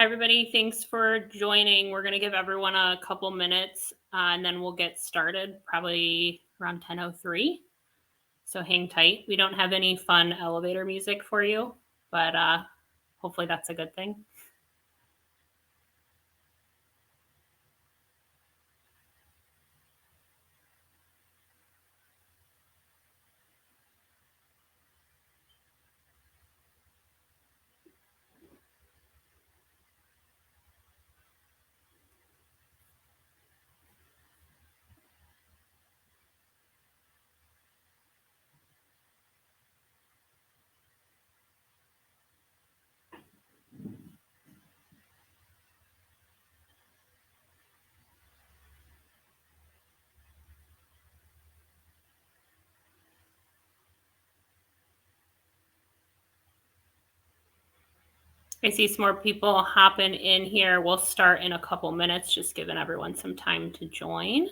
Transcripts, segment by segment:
Hi, everybody. Thanks for joining. We're going to give everyone a couple minutes and then we'll get started probably around 10:03. So hang tight. We don't have any fun elevator music for you, but hopefully that's a good thing. I see some more people hopping in here. We'll start in a couple minutes, just giving everyone some time to join.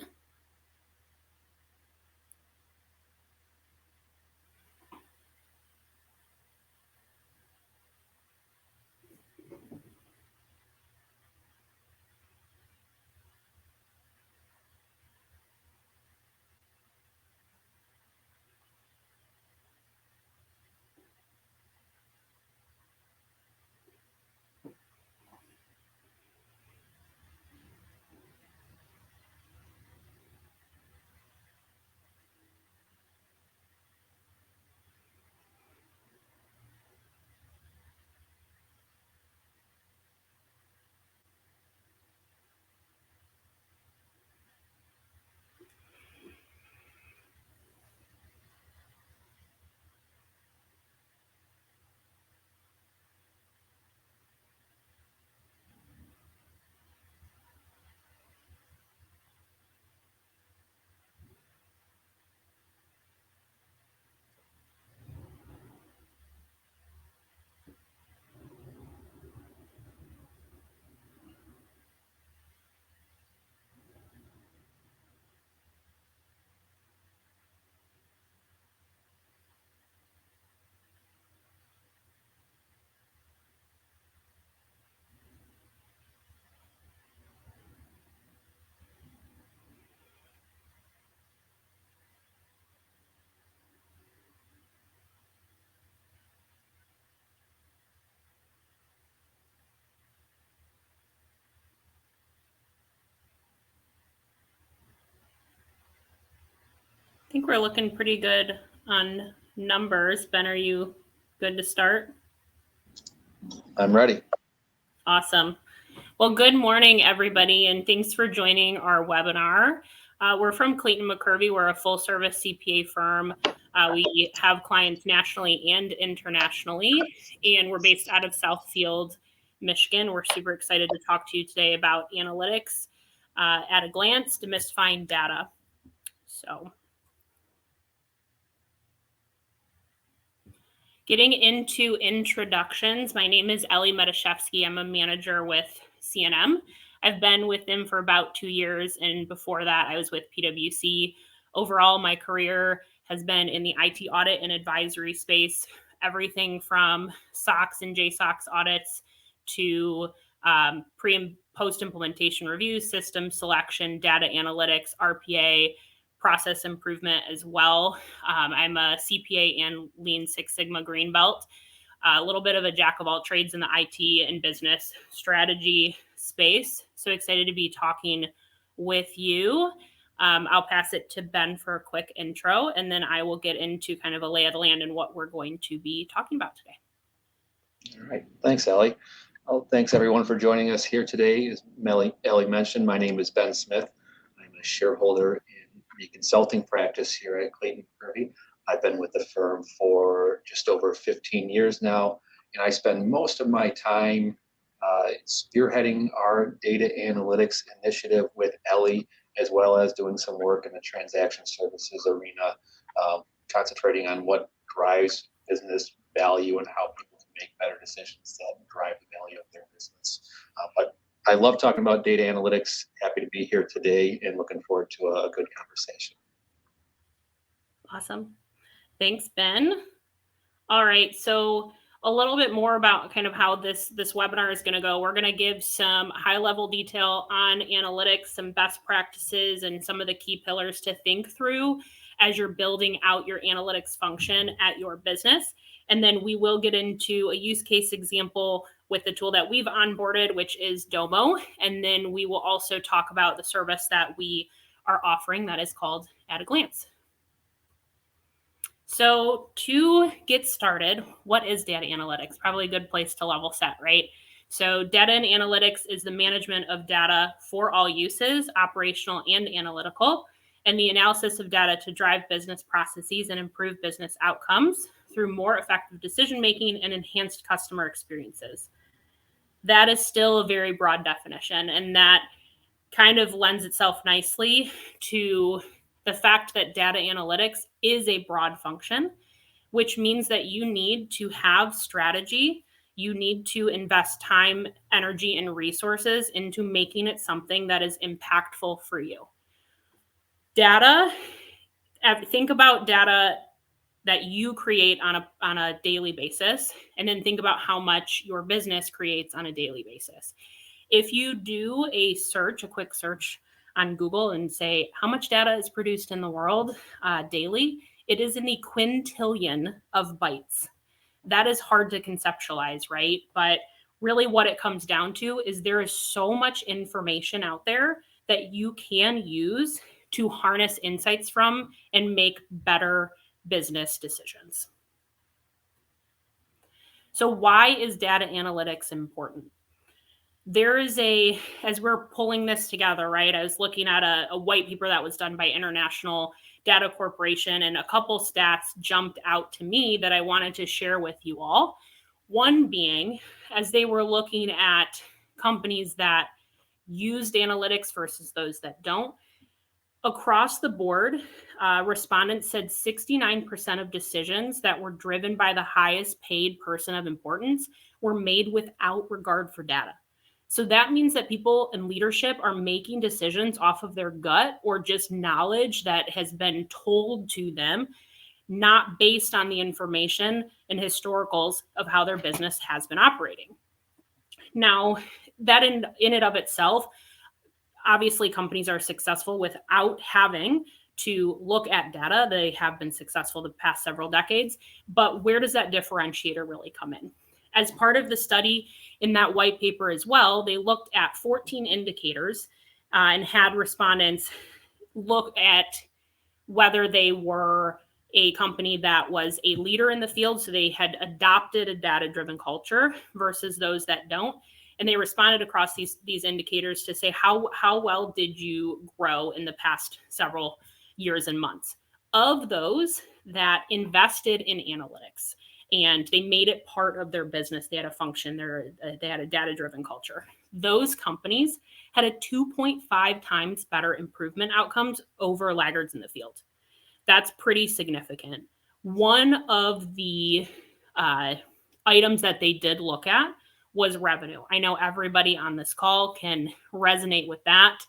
I think we're looking pretty good on numbers. Ben, are you good to start? I'm ready. Awesome. Well, good morning, everybody, and thanks for joining our webinar. We're from Clayton McCurvey. We're a full-service CPA firm. We have clients nationally and internationally, and we're based out of Southfield, Michigan. We're super excited to talk to you today about analytics at a glance, demystifying data. So, getting into introductions, my name is Elly Mioduszewski. I'm a manager with CNM. I've been with them for about 2 years, and before that, I was with PwC. Overall, my career has been in the IT audit and advisory space, everything from SOX and JSOX audits to pre and post implementation reviews, system selection, data analytics, RPA, process improvement as well. I'm a CPA and Lean Six Sigma Green Belt. A little bit of a jack of all trades in the IT and business strategy space. So excited to be talking with you. I'll pass it to Ben for a quick intro, and then I will get into kind of a lay of the land and what we're going to be talking about today. All right. Thanks, Elly. Well, thanks, everyone, for joining us here today. As Elly mentioned, my name is Ben Smith. I'm a shareholder in the consulting practice here at Clayton McCurvey. I've been with the firm for just over 15 years now, and I spend most of my time spearheading our data analytics initiative with Elly, as well as doing some work in the transaction services arena, concentrating on what drives business value and how people can make better decisions that drive the value of their business. But I love talking about data analytics. Happy to be here today and looking forward to a good conversation. Awesome. Thanks, Ben. All right. So a little bit more about kind of how this webinar is going to go. We're going to give some high level detail on analytics, some best practices, and some of the key pillars to think through as you're building out your analytics function at your business. And then we will get into a use case example with the tool that we've onboarded, which is DOMO. And then we will also talk about the service that we are offering that is called At a Glance. So to get started, what is data analytics? Probably a good place to level set, right? So data and analytics is the management of data for all uses, operational and analytical, and the analysis of data to drive business processes and improve business outcomes through more effective decision-making and enhanced customer experiences. That is still a very broad definition, and that kind of lends itself nicely to the fact that data analytics is a broad function, which means that you need to have strategy. You need to invest time, energy, and resources into making it something that is impactful for you. Data, think about data that you create on a daily basis, and then think about how much your business creates on a daily basis. If you do a quick search on Google and say, how much data is produced in the world daily, it is in the quintillion of bytes. That is hard to conceptualize, right? But really what it comes down to is there is so much information out there that you can use to harness insights from and make better business decisions. So why is data analytics important? There is as we're pulling this together, right, I was looking at a white paper that was done by International Data Corporation, and a couple stats jumped out to me that I wanted to share with you all. One being, as they were looking at companies that used analytics versus those that don't, across the board, respondents said 69% of decisions that were driven by the highest paid person of importance were made without regard for data. So that means that people in leadership are making decisions off of their gut or just knowledge that has been told to them, not based on the information and historicals of how their business has been operating. Now, that in and of itself, obviously companies are successful without having to look at data. They have been successful the past several decades, but where does that differentiator really come in? As part of the study in that white paper as well, they looked at 14 indicators and had respondents look at whether they were a company that was a leader in the field, so they had adopted a data-driven culture, versus those that don't. And they responded across these indicators to say, how well did you grow in the past several years and months? Of those that invested in analytics and they made it part of their business, they had a function, they had a data-driven culture. Those companies had a 2.5 times better improvement outcomes over laggards in the field. That's pretty significant. One of the items that they did look at was revenue. I know everybody on this call can resonate with that.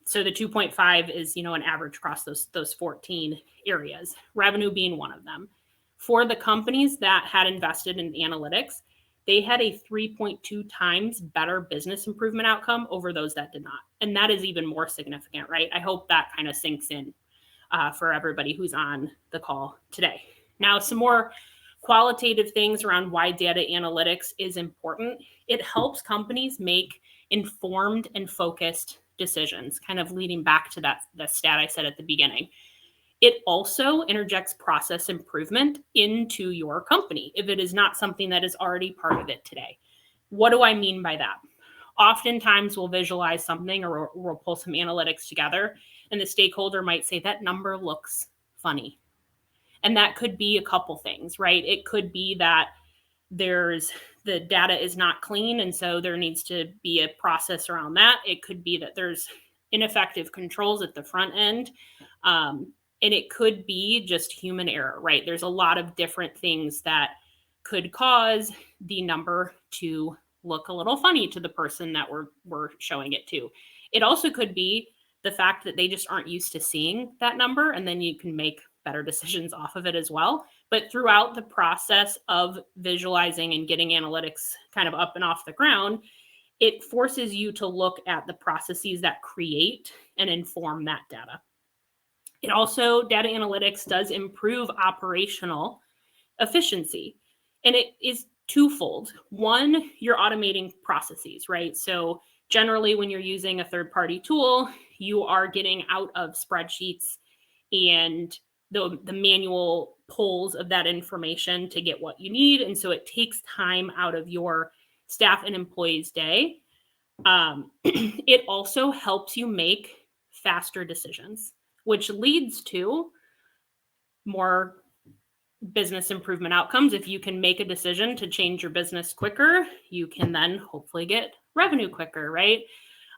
So the 2.5 is, an average across those 14 areas, revenue being one of them. For the companies that had invested in analytics, they had a 3.2 times better business improvement outcome over those that did not. And that is even more significant, right? I hope that kind of sinks in for everybody who's on the call today. Now, some more qualitative things around why data analytics is important. It helps companies make informed and focused decisions, kind of leading back to that stat I said at the beginning. It also interjects process improvement into your company if it is not something that is already part of it today. What do I mean by that? Oftentimes we'll visualize something or we'll pull some analytics together and the stakeholder might say that number looks funny. And that could be a couple things, right? It could be that the data is not clean, and so there needs to be a process around that. It could be that there's ineffective controls at the front end. And it could be just human error, right? There's a lot of different things that could cause the number to look a little funny to the person that we're showing it to. It also could be the fact that they just aren't used to seeing that number, and then you can make better decisions off of it as well. But throughout the process of visualizing and getting analytics kind of up and off the ground, it forces you to look at the processes that create and inform that data. It also, data analytics does improve operational efficiency. And it is twofold. One, you're automating processes, right? So generally when you're using a third-party tool, you are getting out of spreadsheets and the manual pulls of that information to get what you need. And so it takes time out of your staff and employees' day. It also helps you make faster decisions, which leads to more business improvement outcomes. If you can make a decision to change your business quicker, you can then hopefully get revenue quicker, right?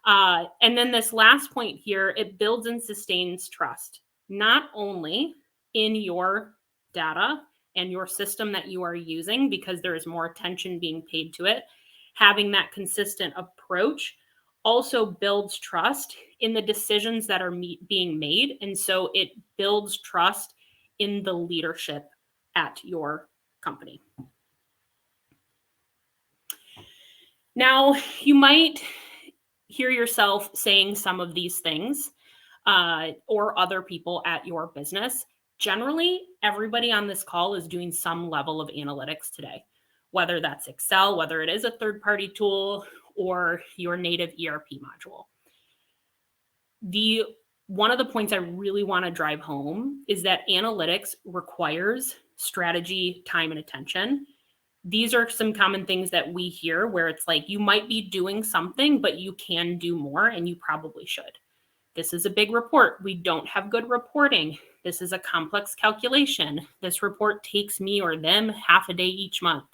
And then this last point here, it builds and sustains trust, not only in your data and your system that you are using, because there is more attention being paid to it. Having that consistent approach also builds trust in the decisions that are being made. And so it builds trust in the leadership at your company. Now, you might hear yourself saying some of these things or other people at your business. Generally, everybody on this call is doing some level of analytics today, whether that's Excel, whether it is a third-party tool, or your native ERP module. One of the points I really want to drive home is that analytics requires strategy, time, and attention. These are some common things that we hear where it's like, you might be doing something, but you can do more and you probably should. This is a big report. We don't have good reporting. This is a complex calculation. This report takes me or them half a day each month.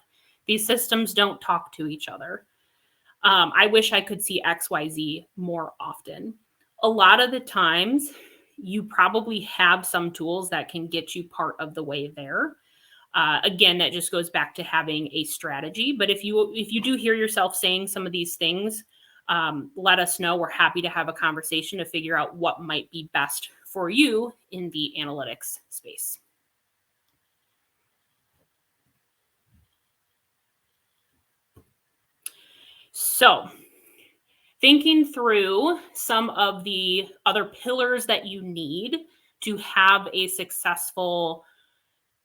These systems don't talk to each other. I wish I could see XYZ more often. A lot of the times, you probably have some tools that can get you part of the way there. Again, that just goes back to having a strategy. But if you do hear yourself saying some of these things, let us know. We're happy to have a conversation to figure out what might be best for you in the analytics space. So, thinking through some of the other pillars that you need to have a successful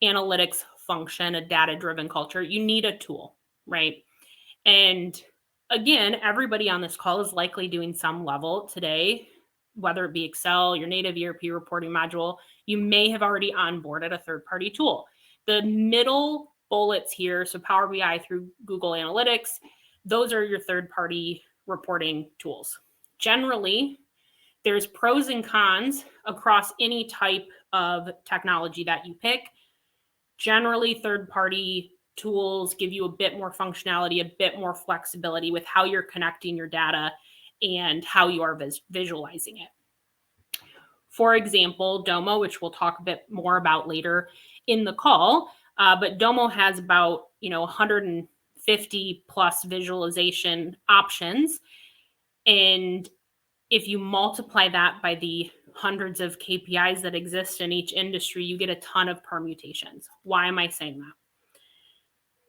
analytics function, a data-driven culture, you need a tool, right? And again, everybody on this call is likely doing some level today, whether it be Excel, your native ERP reporting module. You may have already onboarded a third-party tool. The middle bullets here, so Power BI through Google Analytics, those are your third-party reporting tools. Generally, there's pros and cons across any type of technology that you pick. Generally, third-party tools give you a bit more functionality, a bit more flexibility with how you're connecting your data and how you are visualizing it. For example, DOMO, which we'll talk a bit more about later in the call, but DOMO has about 150 plus visualization options. And if you multiply that by the hundreds of KPIs that exist in each industry, you get a ton of permutations. Why am I saying that?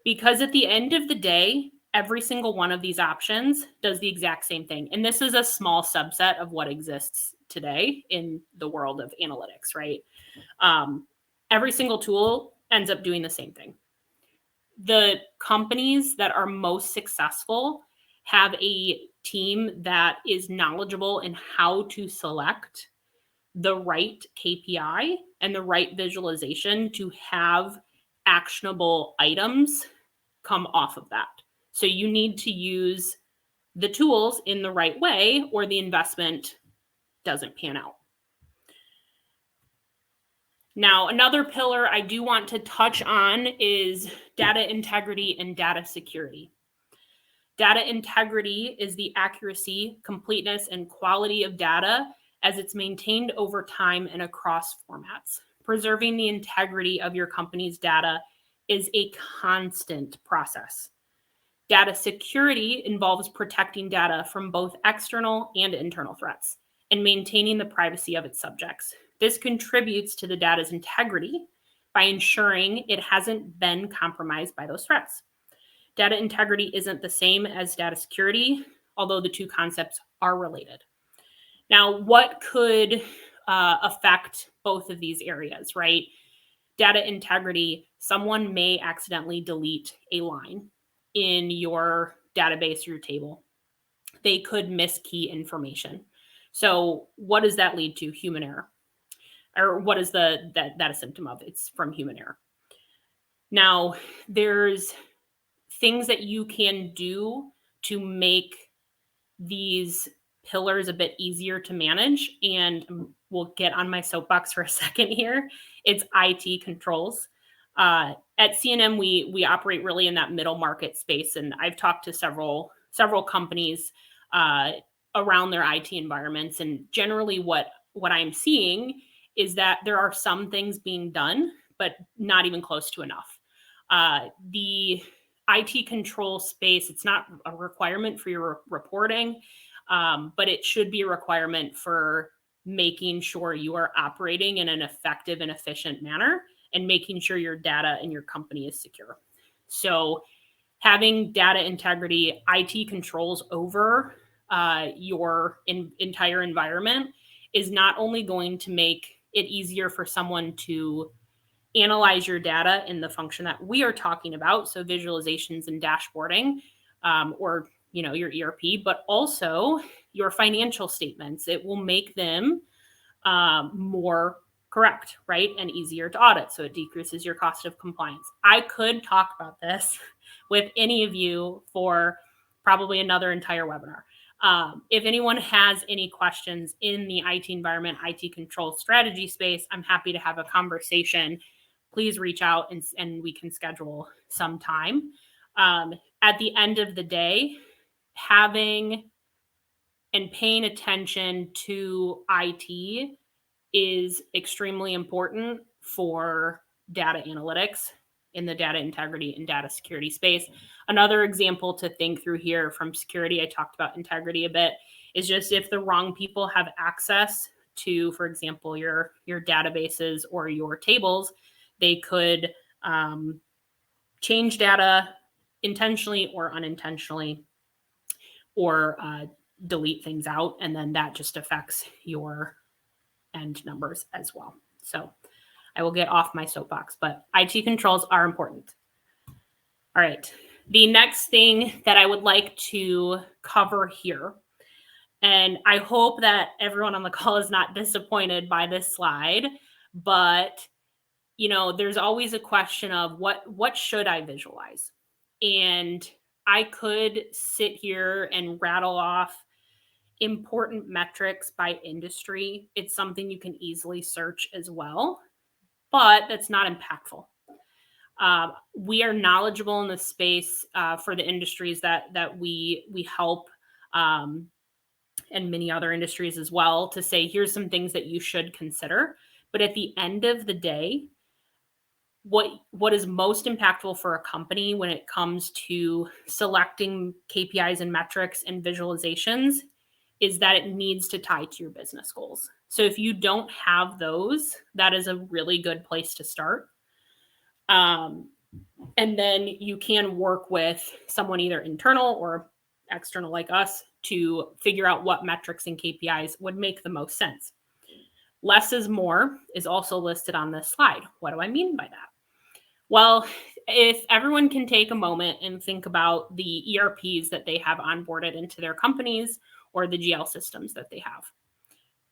Because at the end of the day, every single one of these options does the exact same thing. And this is a small subset of what exists today in the world of analytics, right? Every single tool ends up doing the same thing. The companies that are most successful have a team that is knowledgeable in how to select the right KPI and the right visualization to have actionable items come off of that. So you need to use the tools in the right way or the investment doesn't pan out. Now, another pillar I do want to touch on is data integrity and data security. Data integrity is the accuracy, completeness, and quality of data as it's maintained over time and across formats. Preserving the integrity of your company's data is a constant process. Data security involves protecting data from both external and internal threats and maintaining the privacy of its subjects. This contributes to the data's integrity by ensuring it hasn't been compromised by those threats. Data integrity isn't the same as data security, although the two concepts are related. Now, what could affect both of these areas, right? Data integrity, someone may accidentally delete a line in your database or your table. They could miss key information. So what does that lead to? Human error. Or what is that a symptom of? It's from human error. Now, there's things that you can do to make these pillars a bit easier to manage, and we'll get on my soapbox for a second here. It's IT controls. At CNM, we operate really in that middle market space, and I've talked to several companies around their IT environments, and generally what I'm seeing is that there are some things being done, but not even close to enough. The IT control space, it's not a requirement for your reporting, but it should be a requirement for making sure you are operating in an effective and efficient manner and making sure your data and your company is secure. So having data integrity, IT controls over your entire environment is not only going to make it easier for someone to analyze your data in the function that we are talking about, so visualizations and dashboarding, or your ERP, but also your financial statements. It will make them more correct, right, and easier to audit, so it decreases your cost of compliance. I could talk about this with any of you for probably another entire webinar. If anyone has any questions in the IT environment, IT control strategy space, I'm happy to have a conversation. Please reach out and we can schedule some time. At the end of the day, having and paying attention to IT is extremely important for data analytics in the data integrity and data security space. Another example to think through here from security, I talked about integrity a bit, is just if the wrong people have access to, for example, your databases or your tables, they could change data intentionally or unintentionally, or delete things out, and then that just affects your end numbers as well. So I will get off my soapbox, but IT controls are important. All right. The next thing that I would like to cover here, and I hope that everyone on the call is not disappointed by this slide, but there's always a question of what should I visualize? And I could sit here and rattle off important metrics by industry. It's something you can easily search as well, but that's not impactful. We are knowledgeable in the space for the industries that we help, and many other industries as well, to say, here's some things that you should consider. But at the end of the day, what is most impactful for a company when it comes to selecting KPIs and metrics and visualizations is that it needs to tie to your business goals. So if you don't have those, that is a really good place to start. And then you can work with someone either internal or external like us to figure out what metrics and KPIs would make the most sense. Less is more is also listed on this slide. What do I mean by that? Well, if everyone can take a moment and think about the ERPs that they have onboarded into their companies or the GL systems that they have,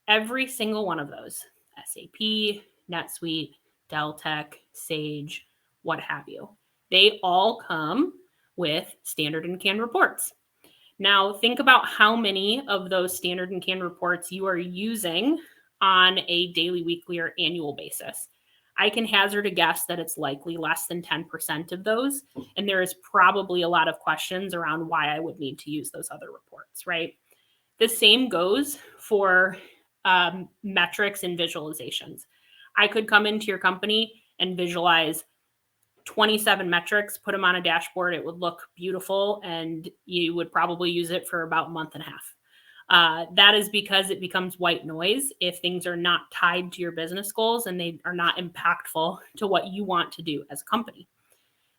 every single one of those, SAP, NetSuite, Deltek, Sage, what have you, they all come with standard and canned reports. Now, think about how many of those standard and canned reports you are using on a daily, weekly, or annual basis. I can hazard a guess that it's likely less than 10% of those. And there is probably a lot of questions around why I would need to use those other reports, right? The same goes for metrics and visualizations. I could come into your company and visualize 27 metrics, put them on a dashboard. It would look beautiful, and you would probably use it for about a month and a half. That is because it becomes white noise if things are not tied to your business goals and they are not impactful to what you want to do as a company.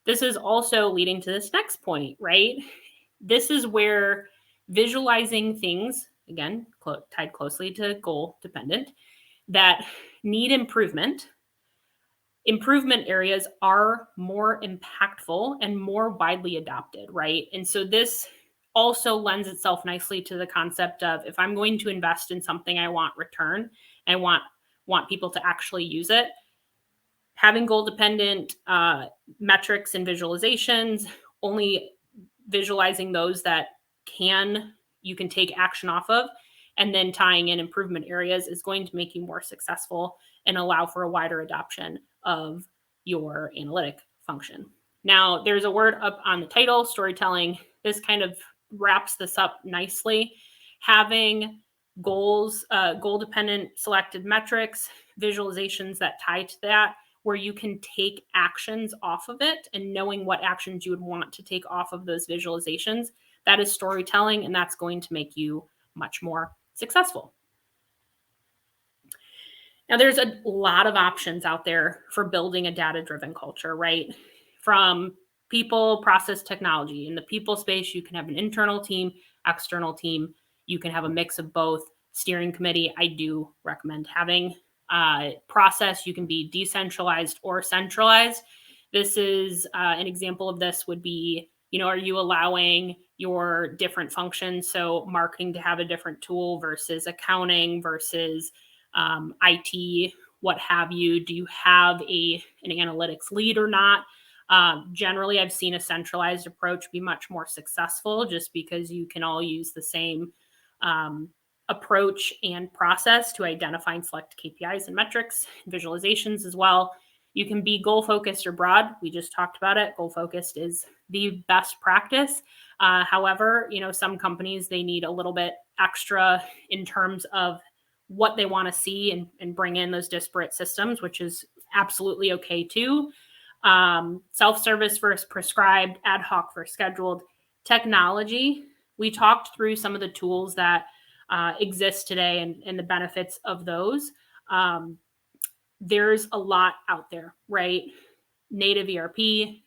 This is also leading to this next point, right? This is where visualizing things, again, tied closely to goal dependent, that need improvement areas are more impactful and more widely adopted, right? And so this also lends itself nicely to the concept of, if I'm going to invest in something, I want return, I want people to actually use it. Having goal dependent metrics and visualizations, only visualizing those that you can take action off of, and then tying in improvement areas is going to make you more successful and allow for a wider adoption of your analytic function. Now, there's a word up on the title, storytelling. This kind of wraps this up nicely. Having goals, goal-dependent selected metrics, visualizations that tie to that, where you can take actions off of it, and knowing what actions you would want to take off of those visualizations, that is storytelling, and that's going to make you much more successful. Now, there's a lot of options out there for building a data-driven culture, right? From people, process, technology. In the people space, you can have an internal team, external team. You can have a mix of both. Steering committee, I do recommend having. Process, you can be decentralized or centralized. This is an example of this would be, are you allowing your different functions, so marketing to have a different tool versus accounting versus IT, what have you? Do you have an analytics lead or not? Generally, I've seen a centralized approach be much more successful, just because you can all use the same approach and process to identify and select KPIs and metrics, visualizations as well. You can be goal focused or broad. We just talked about it. Goal focused is the best practice. However, some companies, they need a little bit extra in terms of what they want to see and bring in those disparate systems, which is absolutely okay too. Self-service versus prescribed, ad hoc versus scheduled. Technology, we talked through some of the tools that exist today and the benefits of those. There's a lot out there, right? Native ERP,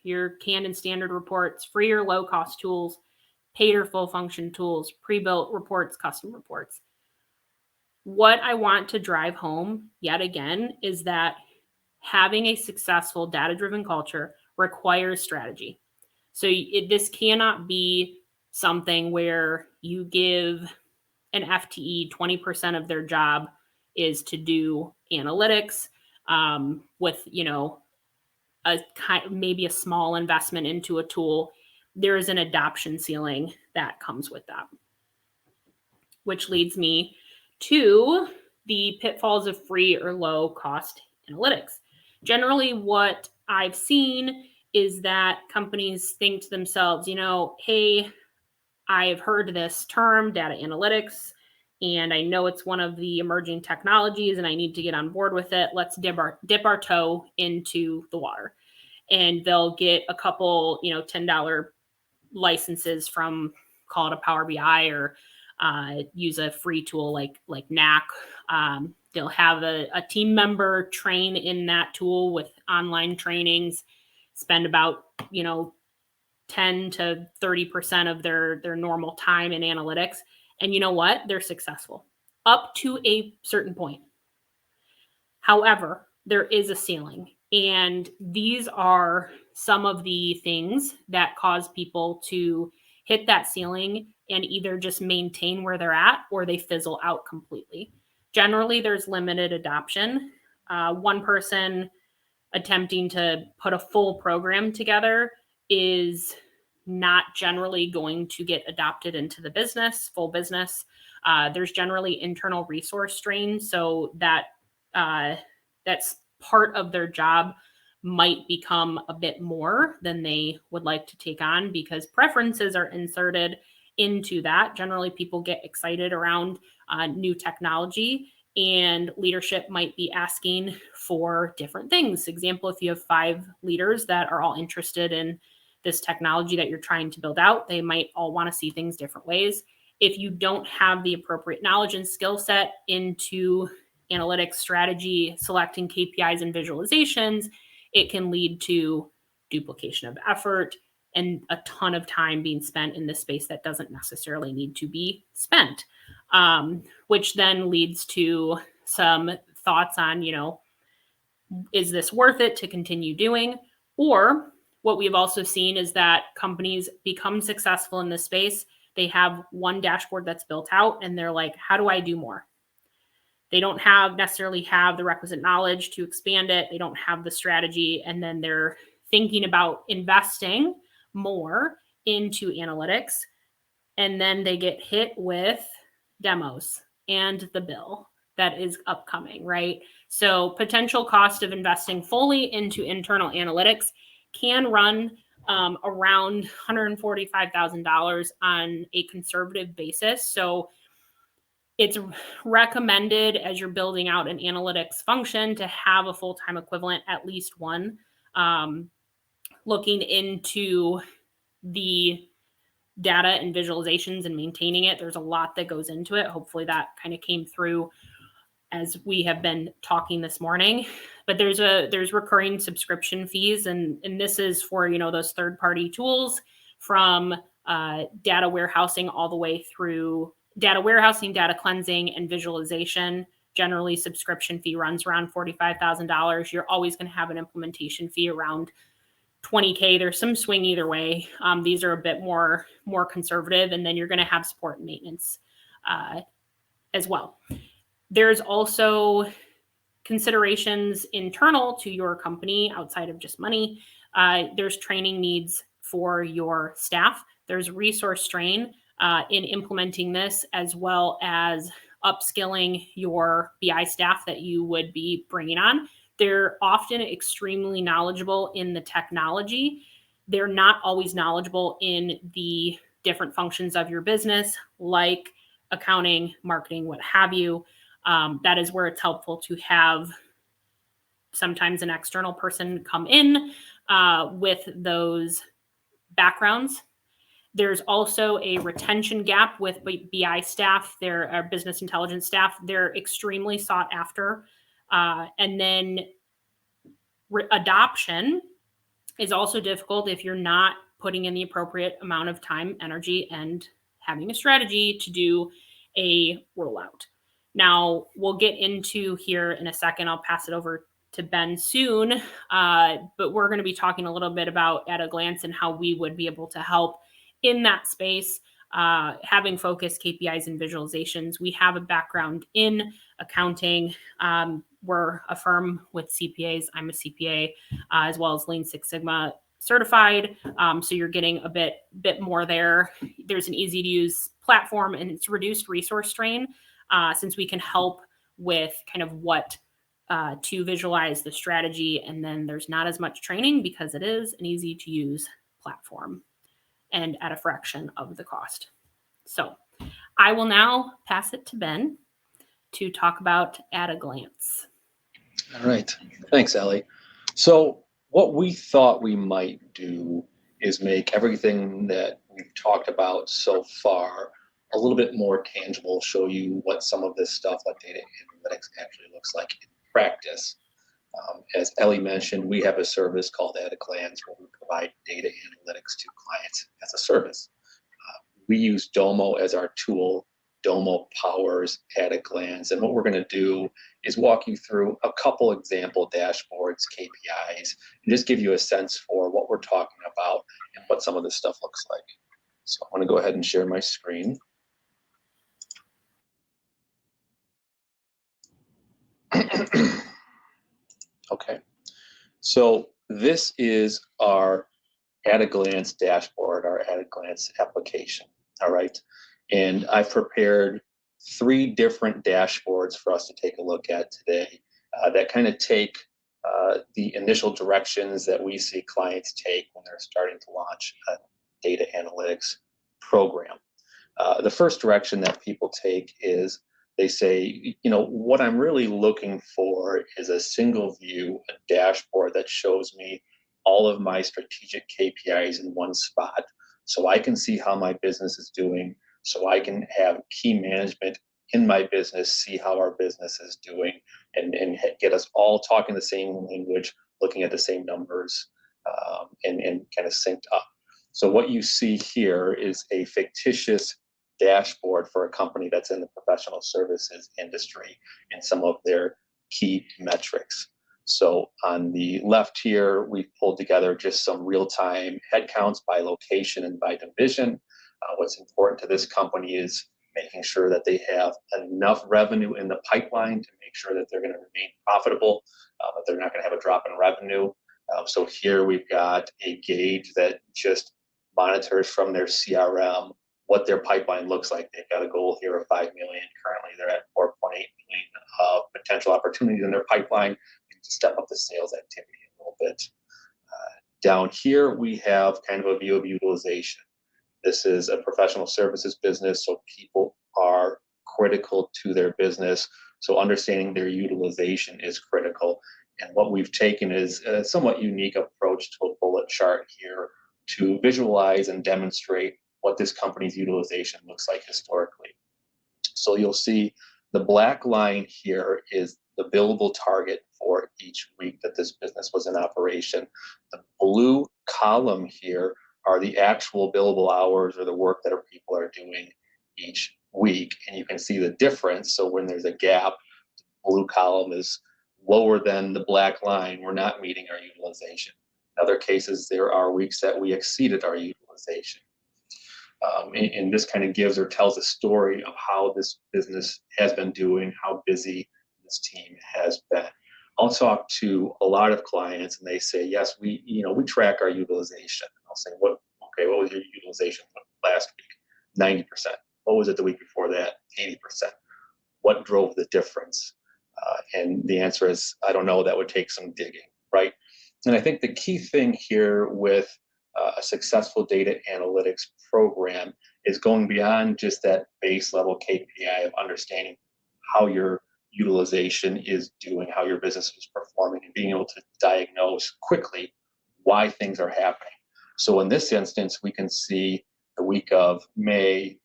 your canned and standard reports, free or low cost tools, paid or full function tools, pre-built reports, custom reports. What I want to drive home yet again is that having a successful data-driven culture requires strategy. So this cannot be something where you give an FTE 20% of their job is to do analytics with, maybe a small investment into a tool. There is an adoption ceiling that comes with that, which leads me to the pitfalls of free or low cost analytics. Generally, what I've seen is that companies think to themselves, hey, I've heard this term, data analytics, and I know it's one of the emerging technologies and I need to get on board with it. Let's dip our toe into the water. And they'll get a couple, $10 licenses from, call it a Power BI, or use a free tool like NAC. They'll have a team member train in that tool with online trainings, spend about, 10 to 30% of their normal time in analytics. And you know what? They're successful up to a certain point. However, there is a ceiling. And these are some of the things that cause people to hit that ceiling and either just maintain where they're at or they fizzle out completely. Generally, there's limited adoption. One person attempting to put a full program together is not generally going to get adopted into the full business. There's generally internal resource strain, so that's part of their job might become a bit more than they would like to take on because preferences are inserted into that. Generally, people get excited around new technology, and leadership might be asking for different things. Example, if you have 5 leaders that are all interested in this technology that you're trying to build out, they might all want to see things different ways. if you don't have the appropriate knowledge and skill set into analytics strategy, selecting KPIs and visualizations, it can lead to duplication of effort and a ton of time being spent in this space that doesn't necessarily need to be spent, which then leads to some thoughts on, is this worth it to continue doing? Or what we've also seen is that companies become successful in this space. They have one dashboard that's built out and they're like, how do I do more? They don't necessarily have the requisite knowledge to expand it. They don't have the strategy. And then they're thinking about investing more into analytics. And then they get hit with demos and the bill that is upcoming, right? So potential cost of investing fully into internal analytics can run around $145,000 on a conservative basis. So it's recommended as you're building out an analytics function to have a full-time equivalent, at least one, looking into the data and visualizations and maintaining it. There's a lot that goes into it. Hopefully that kind of came through as we have been talking this morning. But there's recurring subscription fees, and this is for those third-party tools from data warehousing all the way through data warehousing, data cleansing, and visualization. Generally, subscription fee runs around $45,000. You're always going to have an implementation fee around $20K. There's some swing either way. These are a bit more conservative, and then you're going to have support and maintenance as well. There's also considerations internal to your company outside of just money. There's training needs for your staff. There's resource strain in implementing this, as well as upskilling your BI staff that you would be bringing on. They're often extremely knowledgeable in the technology. They're not always knowledgeable in the different functions of your business, like accounting, marketing, what have you. That is where it's helpful to have sometimes an external person come in with those backgrounds. There's also a retention gap with BI staff. Their business intelligence staff. They're extremely sought after. And then adoption is also difficult if you're not putting in the appropriate amount of time, energy, and having a strategy to do a rollout. Now, we'll get into here in a second. I'll pass it over to Ben soon, but we're going to be talking a little bit about at a glance and how we would be able to help in that space, having focused KPIs and visualizations. We have a background in accounting. We're a firm with CPAs. I'm a CPA, as well as Lean Six Sigma certified. So you're getting a bit more there. There's an easy to use platform, and it's reduced resource strain since we can help with kind of what to visualize the strategy. And then there's not as much training because it is an easy to use platform and at a fraction of the cost. So I will now pass it to Ben to talk about at a glance. All right. Thanks, Elly. So what we thought we might do is make everything that we've talked about so far a little bit more tangible, show you what some of this stuff like data analytics actually looks like in practice. As Elly mentioned, we have a service called At a Glance where we provide data analytics to clients as a service. We use DOMO as our tool. DOMO powers At a Glance. And what we're going to do is walk you through a couple example dashboards, KPIs, and just give you a sense for what we're talking about and what some of this stuff looks like. So I'm going to go ahead and share my screen. Okay, so this is our At a Glance dashboard, our At a Glance application. All right, and I've prepared 3 different dashboards for us to take a look at today that kind of take the initial directions that we see clients take when they're starting to launch a data analytics program. The first direction that people take is they say, what I'm really looking for is a single view, a dashboard that shows me all of my strategic KPIs in one spot so I can see how my business is doing so I can have key management in my business see how our business is doing, and get us all talking the same language, looking at the same numbers, and kind of synced up. So what you see here is a fictitious dashboard for a company that's in the professional services industry and some of their key metrics. So on the left here, we've pulled together just some real-time headcounts by location and by division. What's important to this company is making sure that they have enough revenue in the pipeline to make sure that they're going to remain profitable, but they're not going to have a drop in revenue. So here we've got a gauge that just monitors from their CRM what their pipeline looks like. They've got a goal here of 5 million. Currently, they're at 4.8 million of potential opportunities in their pipeline. To step up the sales activity a little bit. Down here, we have kind of a view of utilization. This is a professional services business, so people are critical to their business. So understanding their utilization is critical. And what we've taken is a somewhat unique approach to a bullet chart here to visualize and demonstrate what this company's utilization looks like historically. So you'll see the black line here is the billable target for each week that this business was in operation. The blue column here are the actual billable hours or the work that our people are doing each week. And you can see the difference. So when there's a gap, the blue column is lower than the black line. We're not meeting our utilization. In other cases, there are weeks that we exceeded our utilization. And this kind of gives or tells a story of how this business has been doing, how busy this team has been. I'll talk to a lot of clients and they say, yes, we track our utilization. I'll say, what was your utilization last week? 90%. What was it the week before that? 80%. What drove the difference? And the answer is, I don't know. That would take some digging, right? And I think the key thing here with a successful data analytics program is going beyond just that base level KPI of understanding how your utilization is doing, how your business is performing, and being able to diagnose quickly why things are happening. So in this instance, we can see the week of May,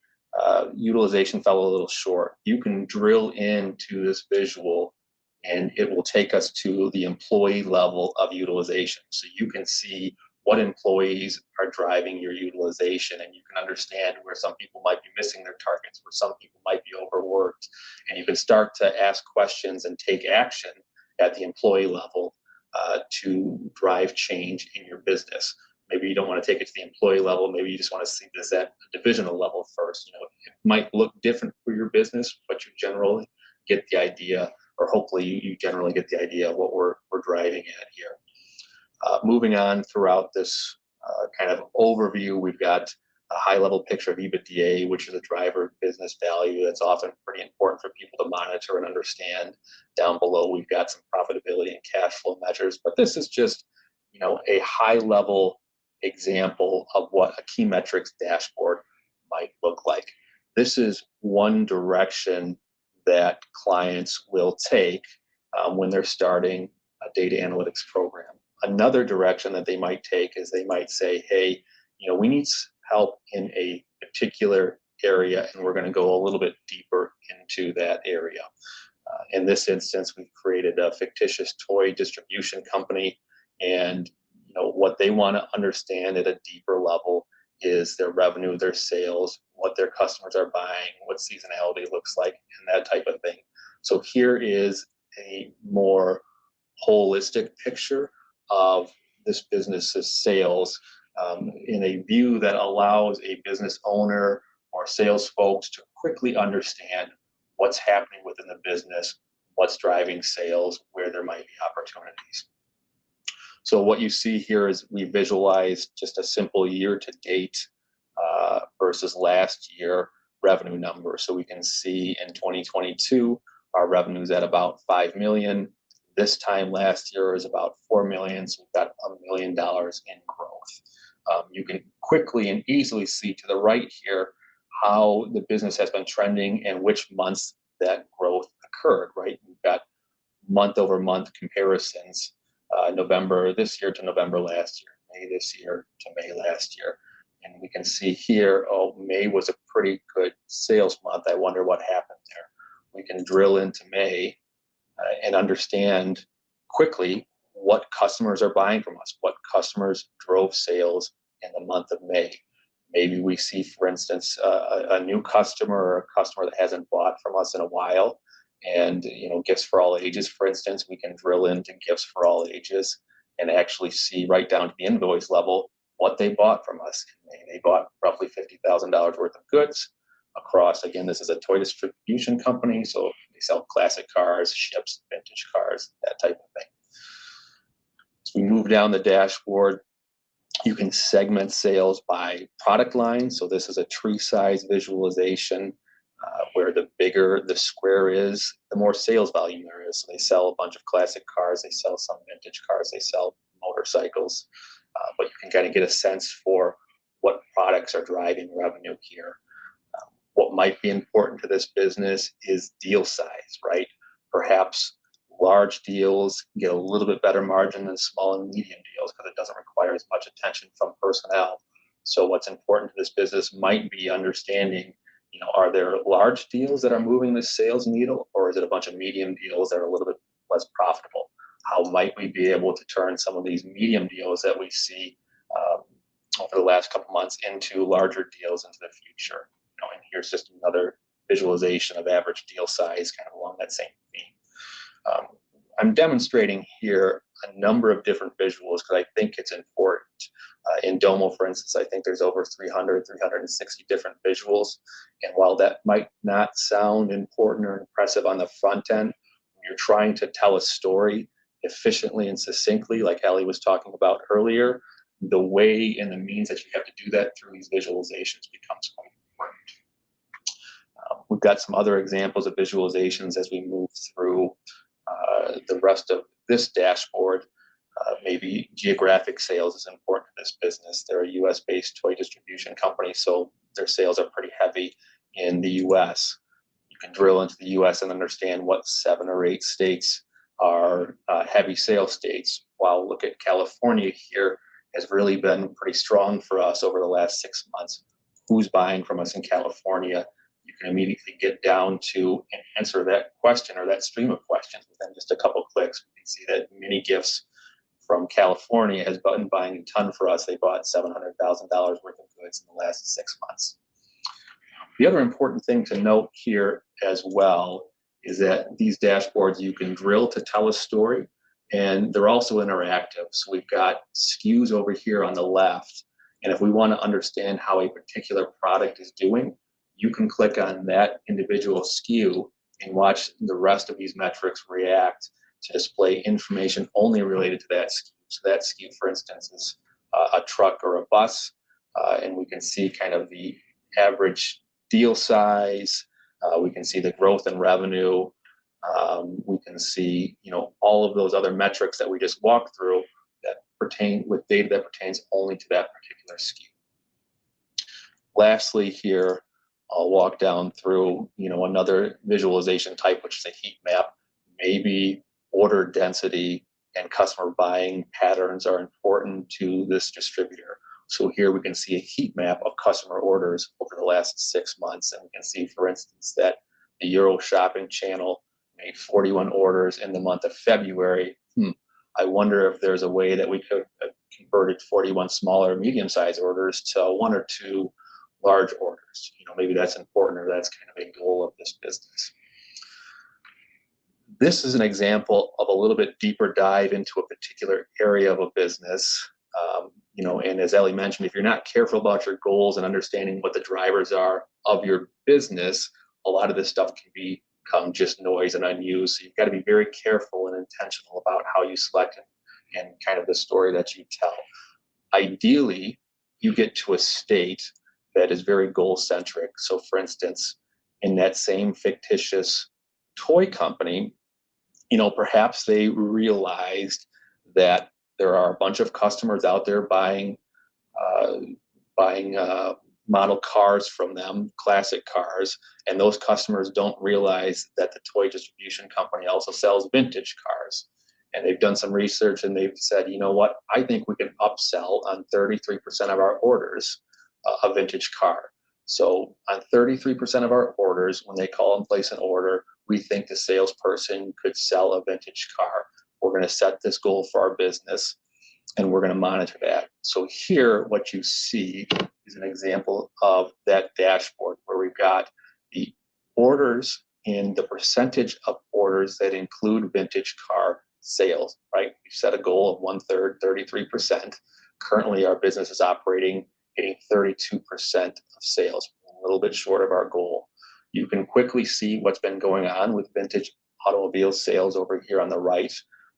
utilization fell a little short. You can drill into this visual and it will take us to the employee level of utilization. So you can see what employees are driving your utilization, and you can understand where some people might be missing their targets, where some people might be overworked, and you can start to ask questions and take action at the employee level to drive change in your business. Maybe you don't want to take it to the employee level. Maybe you just want to see this at a divisional level first. It might look different for your business, but you generally get the idea, or hopefully you generally get the idea of what we're driving at here. Moving on throughout this kind of overview, we've got a high-level picture of EBITDA, which is a driver of business value that's often pretty important for people to monitor and understand. Down below, we've got some profitability and cash flow measures, but this is just a high-level example of what a key metrics dashboard might look like. This is one direction that clients will take when they're starting a data analytics program. Another direction that they might take is they might say, hey, we need help in a particular area, and we're going to go a little bit deeper into that area. In this instance, we've created a fictitious toy distribution company, and what they want to understand at a deeper level is their revenue, their sales, what their customers are buying, what seasonality looks like, and that type of thing. So here is a more holistic picture of this business's sales in a view that allows a business owner or sales folks to quickly understand what's happening within the business, what's driving sales, where there might be opportunities. So what you see here is we visualize just a simple year-to-date versus last year revenue number. So we can see in 2022, our revenue's at about 5 million. This time last year is about 4 million, so we've got $1 million in growth. You can quickly and easily see to the right here how the business has been trending and which months that growth occurred, right? We've got month-over-month comparisons, November this year to November last year, May this year to May last year. And we can see here, oh, May was a pretty good sales month. I wonder what happened there. We can drill into May and understand quickly what customers are buying from us, what customers drove sales in the month of May. Maybe we see, for instance, a new customer or a customer that hasn't bought from us in a while, and gifts for all ages, for instance. We can drill into gifts for all ages and actually see right down to the invoice level what they bought from us. They bought roughly $50,000 worth of goods across, again, this is a toy distribution company, so they sell classic cars, ships, vintage cars, that type of thing. As we move down the dashboard, you can segment sales by product line. So this is a tree size visualization where the bigger the square is, the more sales volume there is. So they sell a bunch of classic cars, they sell some vintage cars, they sell motorcycles, but you can kind of get a sense for what products are driving revenue here. What might be important to this business is deal size, right? Perhaps large deals get a little bit better margin than small and medium deals because it doesn't require as much attention from personnel. So what's important to this business might be understanding, are there large deals that are moving the sales needle, or is it a bunch of medium deals that are a little bit less profitable? How might we be able to turn some of these medium deals that we see over the last couple months into larger deals into the future? And here's just another visualization of average deal size, kind of along that same theme. I'm demonstrating here a number of different visuals because I think it's important. In DOMO, for instance, I think there's over 360 different visuals. And while that might not sound important or impressive on the front end, when you're trying to tell a story efficiently and succinctly, like Elly was talking about earlier, the way and the means that you have to do that through these visualizations becomes quite important. We've got some other examples of visualizations as we move through the rest of this dashboard. Maybe geographic sales is important to this business. They're a US-based toy distribution company, so their sales are pretty heavy in the US. You can drill into the US and understand what 7 or 8 states are heavy sales states. While look at California here has really been pretty strong for us over the last 6 months. Who's buying from us in California? You can immediately get down to and answer that question or that stream of questions within just a couple clicks. We can see that Mini Gifts from California has been buying a ton for us. They bought $700,000 worth of goods in the last 6 months. The other important thing to note here as well is that these dashboards, you can drill to tell a story, and they're also interactive. So we've got SKUs over here on the left, and if we want to understand how a particular product is doing, you can click on that individual SKU and watch the rest of these metrics react to display information only related to that SKU. So that SKU, for instance, is a truck or a bus, and we can see kind of the average deal size. We can see the growth in revenue. We can see, all of those other metrics that we just walked through that pertain with data that pertains only to that particular SKU. Lastly, here, I'll walk down through, another visualization type, which is a heat map. Maybe order density and customer buying patterns are important to this distributor. So here we can see a heat map of customer orders over the last 6 months. And we can see, for instance, that the Euro shopping channel made 41 orders in the month of February. I wonder if there's a way that we could have converted 41 smaller, medium-sized orders to 1 or 2 large orders. Maybe that's important, or that's kind of a goal of this business. This is an example of a little bit deeper dive into a particular area of a business. And as Elly mentioned, if you're not careful about your goals and understanding what the drivers are of your business, a lot of this stuff can become just noise and unused. So you've got to be very careful and intentional about how you select and kind of the story that you tell. Ideally, you get to a state that is very goal-centric. So for instance, in that same fictitious toy company, perhaps they realized that there are a bunch of customers out there buying model cars from them, classic cars, and those customers don't realize that the toy distribution company also sells vintage cars. And they've done some research and they've said, you know what, I think we can upsell on 33% of our orders a vintage car. So on 33% of our orders, when they call and place an order, we think the salesperson could sell a vintage car. We're going to set this goal for our business, and we're going to monitor that. So here, what you see is an example of that dashboard where we've got the orders and the percentage of orders that include vintage car sales, right? We've set a goal of 1/3, 33%. Currently, our business is operating, hitting 32% of sales, a little bit short of our goal. You can quickly see what's been going on with vintage automobile sales over here on the right.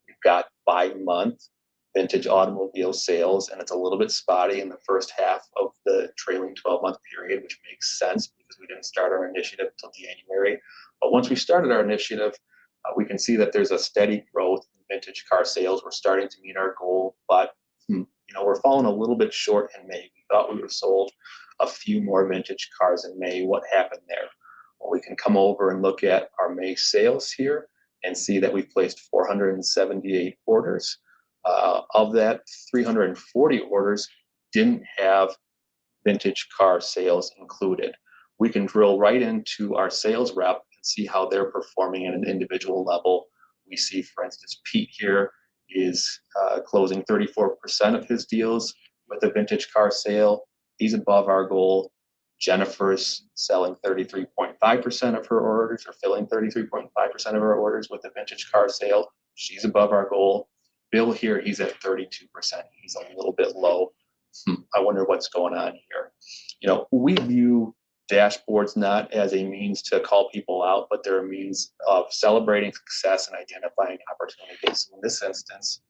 We've got by month vintage automobile sales, and it's a little bit spotty in the first half of the trailing 12-month period, which makes sense because we didn't start our initiative until January. But once we started our initiative, we can see that there's a steady growth in vintage car sales. We're starting to meet our goal, but we're falling a little bit short in May. We thought we would have sold a few more vintage cars in May. What happened there? Well, we can come over and look at our May sales here and see that we've placed 478 orders. Of that, 340 orders didn't have vintage car sales included. We can drill right into our sales rep and see how they're performing at an individual level. We see, for instance, Pete here is closing 34% of his deals with a vintage car sale. He's above our goal. Jennifer's selling 33.5% of her orders, or filling 33.5% of her orders with a vintage car sale. She's above our goal. Bill here, he's at 32%. He's a little bit low. I wonder what's going on here. We view dashboards not as a means to call people out, but they're a means of celebrating success and identifying opportunities. So in this instance,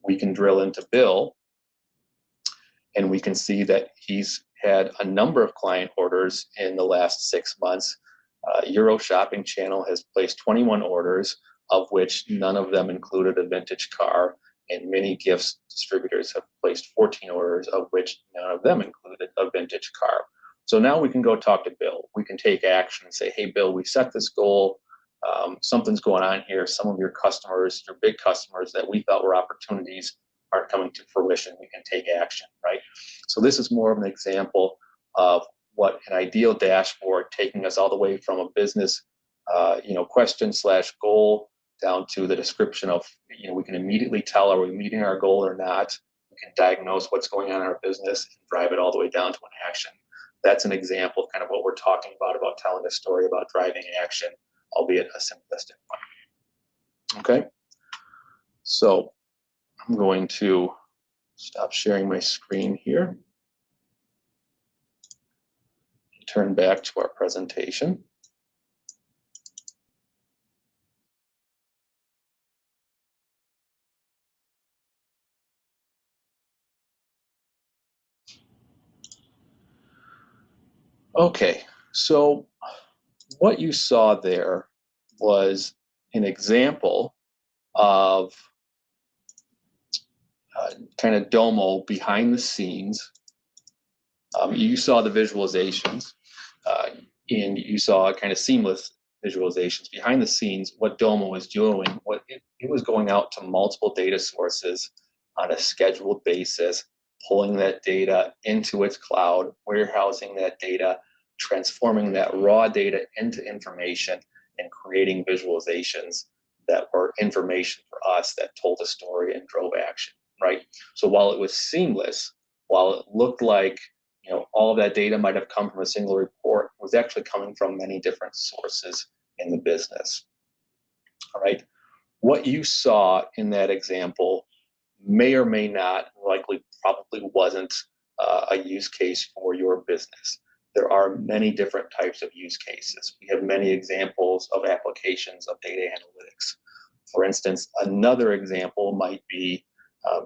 we can drill into Bill, and we can see that he's had a number of client orders in the last 6 months. Euro Shopping Channel has placed 21 orders, of which none of them included a vintage car, and many gifts distributors have placed 14 orders, of which none of them included a vintage car. So now we can go talk to Bill. We can take action and say, hey, Bill, we set this goal. Something's going on here. Some of your customers, your big customers that we thought were opportunities, aren't coming to fruition. We can take action, right? So this is more of an example of what an ideal dashboard, taking us all the way from a business question/goal down to the description of, we can immediately tell, are we meeting our goal or not? We can diagnose what's going on in our business and drive it all the way down to an action. That's an example of kind of what we're talking about telling a story about driving action, albeit a simplistic one. Okay, so I'm going to stop sharing my screen here and turn back to our presentation. Okay, so what you saw there was an example of kind of DOMO behind the scenes. You saw the visualizations, and you saw kind of seamless visualizations. Behind the scenes, what DOMO was doing, it was going out to multiple data sources on a scheduled basis, pulling that data into its cloud, warehousing that data, transforming that raw data into information, and creating visualizations that were information for us that told a story and drove action, right? So while it was seamless, while it looked like all of that data might have come from a single report, it was actually coming from many different sources in the business. All right. What you saw in that example may or may not, likely probably wasn't a use case for your business. There are many different types of use cases. We have many examples of applications of data analytics. For instance, another example might be,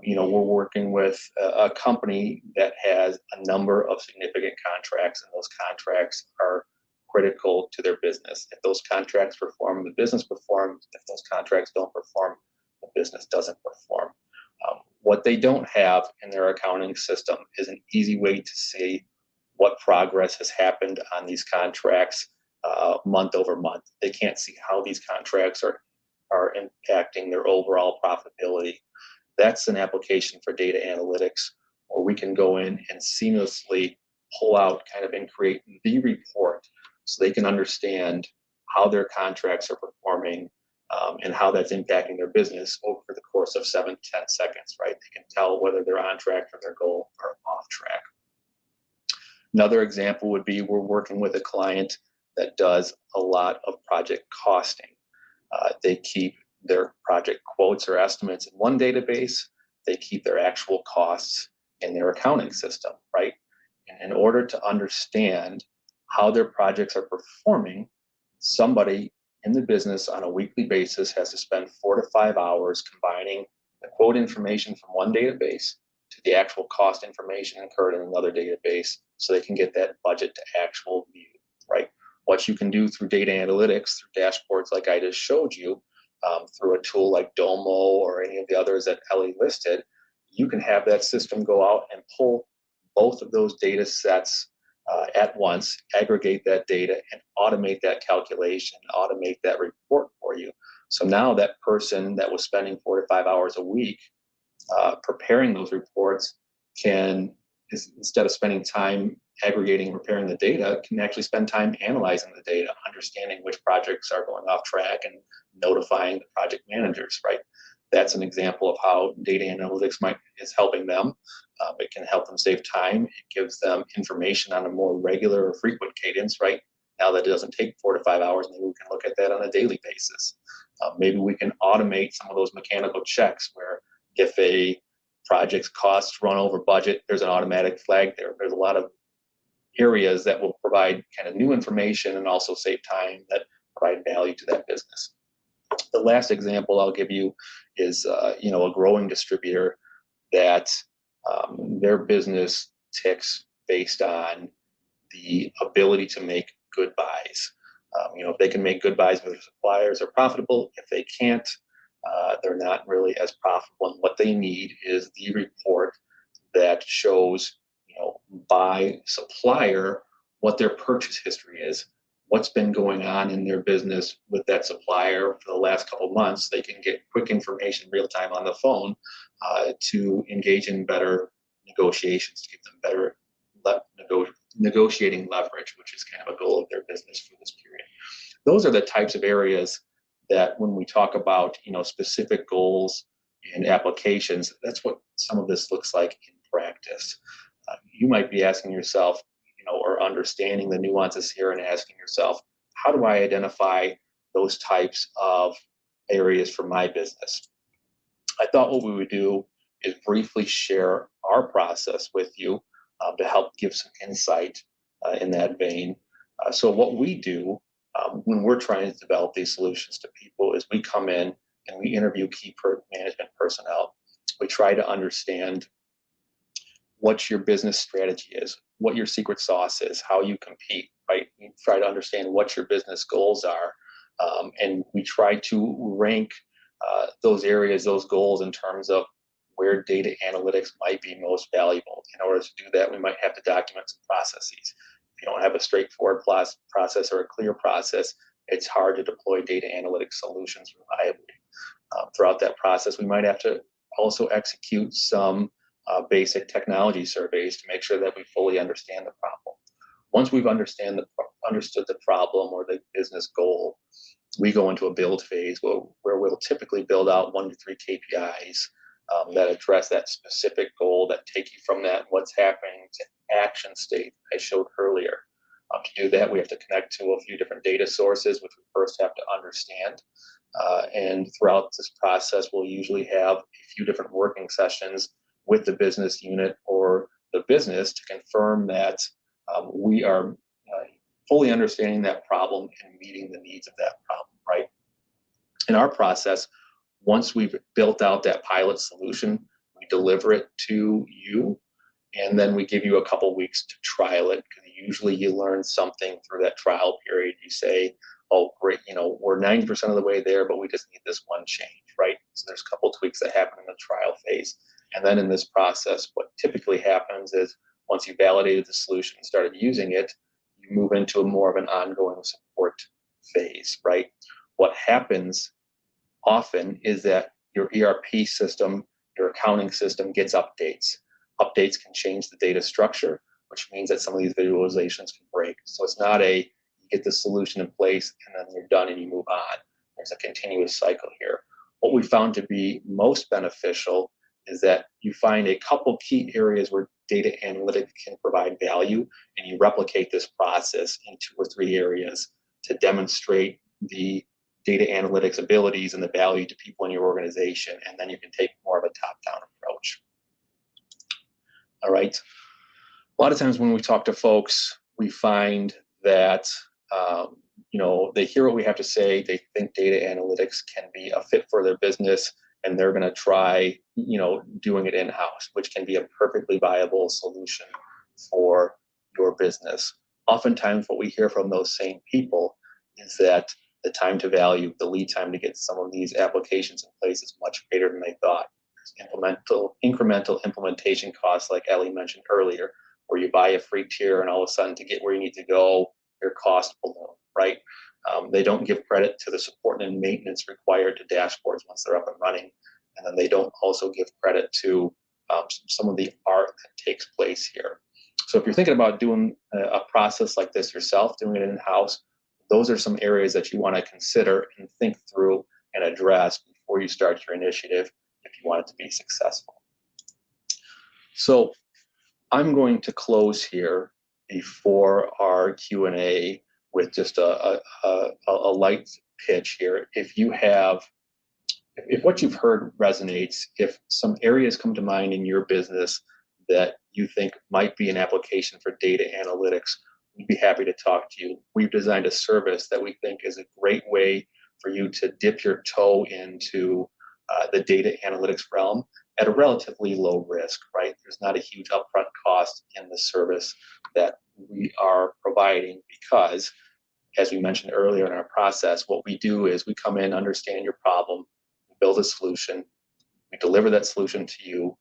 we're working with a company that has a number of significant contracts, and those contracts are critical to their business. If those contracts perform, the business performs. If those contracts don't perform, the business doesn't perform. What they don't have in their accounting system is an easy way to see what progress has happened on these contracts month over month. They can't see how these contracts are impacting their overall profitability. That's an application for data analytics, where we can go in and seamlessly pull out kind of and create the report so they can understand how their contracts are performing, and how that's impacting their business over the course of 7 to 10 seconds, right? They can tell whether they're on track for their goal or off track. Another example would be we're working with a client that does a lot of project costing. They keep their project quotes or estimates in one database. They keep their actual costs in their accounting system, right? And in order to understand how their projects are performing, somebody in the business on a weekly basis has to spend 4 to 5 hours combining the quote information from one database to the actual cost information incurred in another database so they can get that budget to actual view, right? What you can do through data analytics, through dashboards like I just showed you, through a tool like DOMO or any of the others that Elly listed, you can have that system go out and pull both of those data sets at once, aggregate that data, and automate that calculation, automate that report for you. So now that person that was spending 4 to 5 hours a week preparing those reports instead of spending time aggregating and preparing the data, can actually spend time analyzing the data, understanding which projects are going off track and notifying the project managers, right? That's an example of how data analytics is helping them. It can help them save time. It gives them information on a more regular or frequent cadence, right? Now that it doesn't take 4 to 5 hours, maybe we can look at that on a daily basis. Maybe we can automate some of those mechanical checks where if a project's costs run over budget, there's an automatic flag there. There's a lot of areas that will provide kind of new information and also save time that provide value to that business. The last example I'll give you is, a growing distributor that their business ticks based on the ability to make good buys. If they can make good buys with their suppliers, they're profitable. If they can't, they're not really as profitable. And what they need is the report that shows, by supplier, what their purchase history is, what's been going on in their business with that supplier for the last couple of months. They can get quick information real time on the phone to engage in better negotiations, to give them better negotiating leverage, which is kind of a goal of their business for this period. Those are the types of areas that when we talk about, specific goals and applications, that's what some of this looks like in practice. You might be asking yourself, or understanding the nuances here and asking yourself, how do I identify those types of areas for my business? I thought what we would do is briefly share our process with you to help give some insight in that vein. So what we do when we're trying to develop these solutions to people is we come in and we interview key management personnel. We try to understand what your business strategy is, what your secret sauce is, how you compete, right? We try to understand what your business goals are, and we try to rank those areas, those goals in terms of where data analytics might be most valuable. In order to do that, we might have to document some processes. If you don't have a straightforward process or a clear process, it's hard to deploy data analytics solutions reliably. Throughout that process, we might have to also execute some basic technology surveys to make sure that we fully understand the problem. Once we've understood the problem or the business goal, we go into a build phase where we'll typically build out 1 to 3 KPIs that address that specific goal, that take you from that what's happening to action state I showed earlier. To do that, we have to connect to a few different data sources, which we first have to understand. And throughout this process, we'll usually have a few different working sessions with the business unit or the business to confirm that we are fully understanding that problem and meeting the needs of that problem, right? In our process, once we've built out that pilot solution, we deliver it to you, and then we give you a couple weeks to trial it, because usually you learn something through that trial period. You say, oh, great, we're 90% of the way there, but we just need this one change, right? So there's a couple tweaks that happen in the trial phase. And then in this process, what typically happens is once you validated the solution and started using it, you move into more of an ongoing support phase, right? What happens often is that your ERP system, your accounting system gets updates. Updates can change the data structure. which means that some of these visualizations can break. So it's not a, you get the solution in place and then you're done and you move on. There's a continuous cycle here. What we found to be most beneficial is that you find a couple key areas where data analytics can provide value, and you replicate this process in 2 or 3 areas to demonstrate the data analytics abilities and the value to people in your organization, and then you can take more of a top-down approach. All right. A lot of times when we talk to folks, we find that they hear what we have to say. They think data analytics can be a fit for their business, and they're going to try, doing it in-house, which can be a perfectly viable solution for your business. Oftentimes, what we hear from those same people is that the time to value, the lead time to get some of these applications in place is much greater than they thought. There's incremental implementation costs, like Elly mentioned earlier, where you buy a free tier and all of a sudden to get where you need to go, your cost balloon, right? They don't give credit to the support and maintenance required to dashboards once they're up and running. And then they don't also give credit to some of the art that takes place here. So if you're thinking about doing a process like this yourself, doing it in-house, those are some areas that you want to consider and think through and address before you start your initiative if you want it to be successful. So I'm going to close here before our Q&A with just a light pitch here. If what you've heard resonates, if some areas come to mind in your business that you think might be an application for data analytics, we'd be happy to talk to you. We've designed a service that we think is a great way for you to dip your toe into the data analytics realm at a relatively low risk, right? There's not a huge upfront cost in the service that we are providing because, as we mentioned earlier in our process, what we do is we come in, understand your problem, we build a solution, we deliver that solution to you,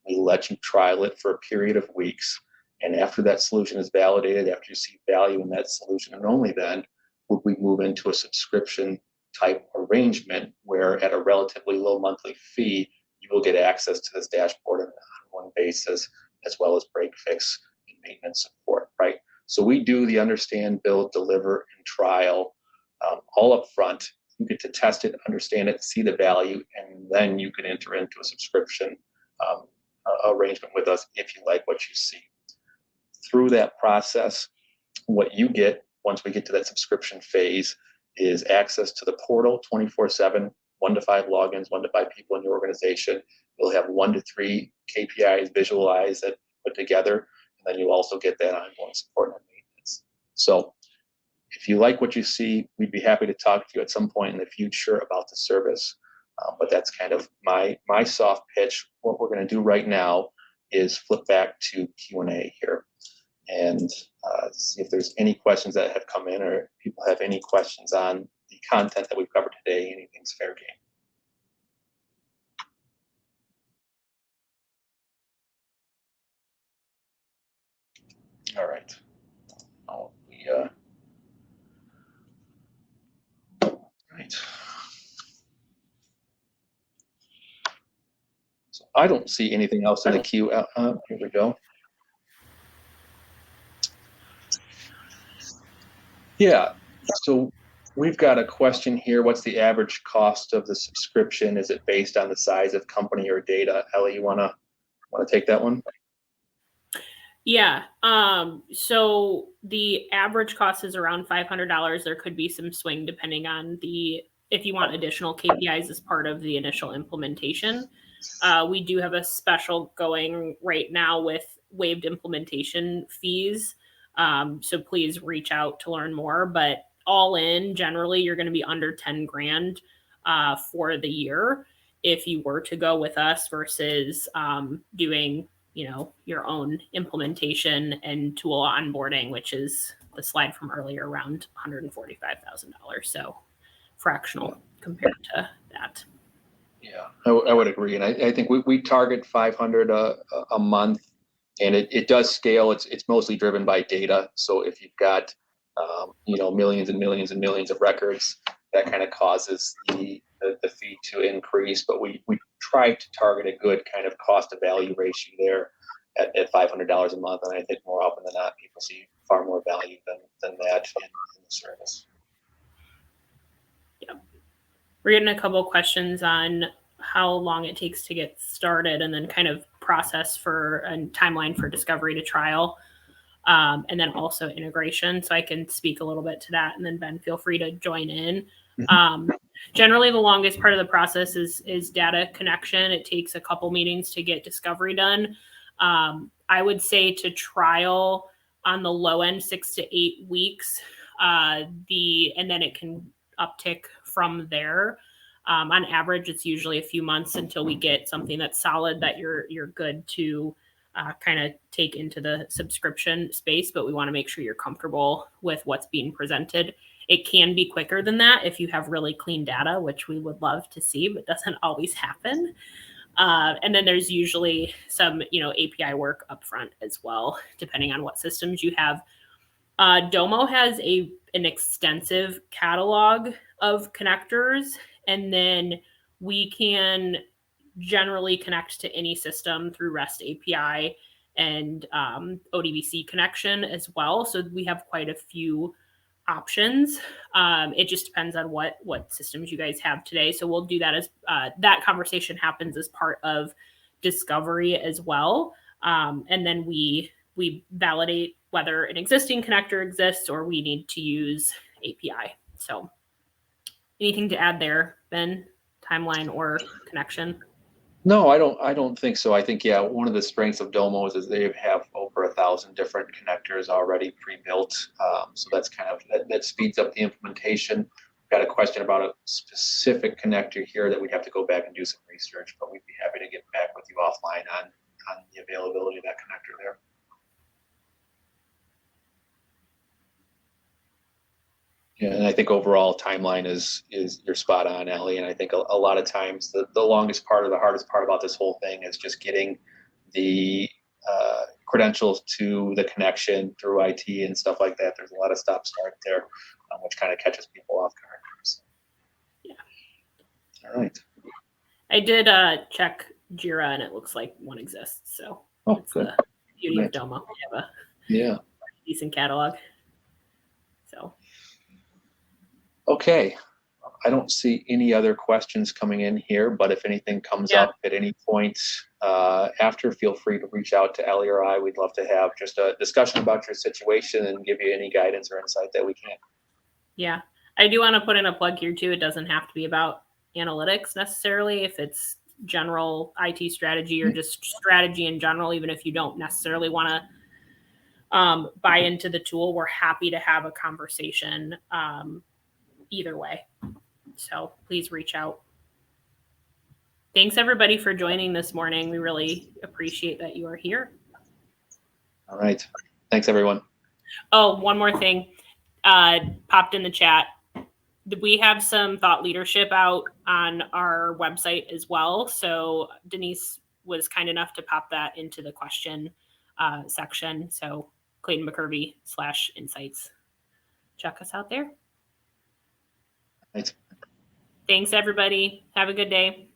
we let you trial it for a period of weeks, and after that solution is validated, after you see value in that solution, and only then would we move into a subscription type arrangement where at a relatively low monthly fee, you will get access to this dashboard on an ongoing basis, as well as break, fix, and maintenance support, right? So we do the understand, build, deliver, and trial all up front. You get to test it, understand it, see the value, and then you can enter into a subscription arrangement with us if you like what you see. Through that process, what you get once we get to that subscription phase is access to the portal 24/7, 1 to 5 logins, 1 to 5 people in your organization. You'll have 1 to 3 KPIs visualized that put together, and then you also get that ongoing support and maintenance. So if you like what you see, we'd be happy to talk to you at some point in the future about the service. But that's kind of my soft pitch. What we're going to do right now is flip back to Q&A here and see if there's any questions that have come in, or if people have any questions on the content that we've covered today. Anything's fair game. All right. Right. So I don't see anything else in the queue. Here we go. Yeah. So we've got a question here. What's the average cost of the subscription? Is it based on the size of company or data? Elly, you wanna take that one? Yeah. So the average cost is around $500. There could be some swing depending on if you want additional KPIs as part of the initial implementation. We do have a special going right now with waived implementation fees. So please reach out to learn more. But all in, generally, you're going to be under 10 grand for the year if you were to go with us versus doing your own implementation and tool onboarding, which is the slide from earlier, around $145,000. So fractional compared to that. Yeah, I would agree. And I think we target 500 a month, and it does scale. It's mostly driven by data. So if you've got, millions and millions and millions of records, that kind of causes the fee to increase. But we try to target a good kind of cost to value ratio there at $500 a month. And I think more often than not, people see far more value than that in the service. Yeah. We're getting a couple questions on how long it takes to get started and then kind of process for a timeline for discovery to trial. And then also integration. So I can speak a little bit to that. And then Ben, feel free to join in. Generally, the longest part of the process is data connection. It takes a couple meetings to get discovery done. I would say to trial on the low end, 6 to 8 weeks. And then it can uptick from there. On average, it's usually a few months until we get something that's solid that you're good to kind of take into the subscription space, but we want to make sure you're comfortable with what's being presented. It can be quicker than that if you have really clean data, which we would love to see, but doesn't always happen. And then there's usually some, API work upfront as well, depending on what systems you have. DOMO has an extensive catalog of connectors, and then we can generally connect to any system through REST API and ODBC connection as well. So we have quite a few options. It just depends on what systems you guys have today. So we'll do that as that conversation happens as part of discovery as well. And then we validate whether an existing connector exists or we need to use API. So anything to add there, Ben? Timeline or connection? No, I don't think so. I think, one of the strengths of Domos is they have over 1,000 different connectors already pre-built. So that's that speeds up the implementation. Got a question about a specific connector here that we'd have to go back and do some research, but we'd be happy to get back with you offline on the availability of that connector there. Yeah, and I think overall timeline is you're spot on, Elly. And I think a lot of times the longest part or the hardest part about this whole thing is just getting the credentials to the connection through IT and stuff like that. There's a lot of stop-start there, which kind of catches people off guard. So. Yeah. All right. I did check Jira, and it looks like one exists. So that's good. The beauty of DOMO. We have a decent catalog. So. Okay. I don't see any other questions coming in here, but if anything comes up at any point after, feel free to reach out to Elly or I. We'd love to have just a discussion about your situation and give you any guidance or insight that we can. Yeah. I do want to put in a plug here too. It doesn't have to be about analytics necessarily. If it's general IT strategy or just strategy in general, even if you don't necessarily want to buy into the tool, we're happy to have a conversation either way. So please reach out. Thanks everybody for joining this morning. We really appreciate that you are here. All right. Thanks everyone. Oh, one more thing popped in the chat. We have some thought leadership out on our website as well. So Denise was kind enough to pop that into the question section. So Clayton McCurvey/insights. Check us out there. Thanks. Thanks, everybody. Have a good day.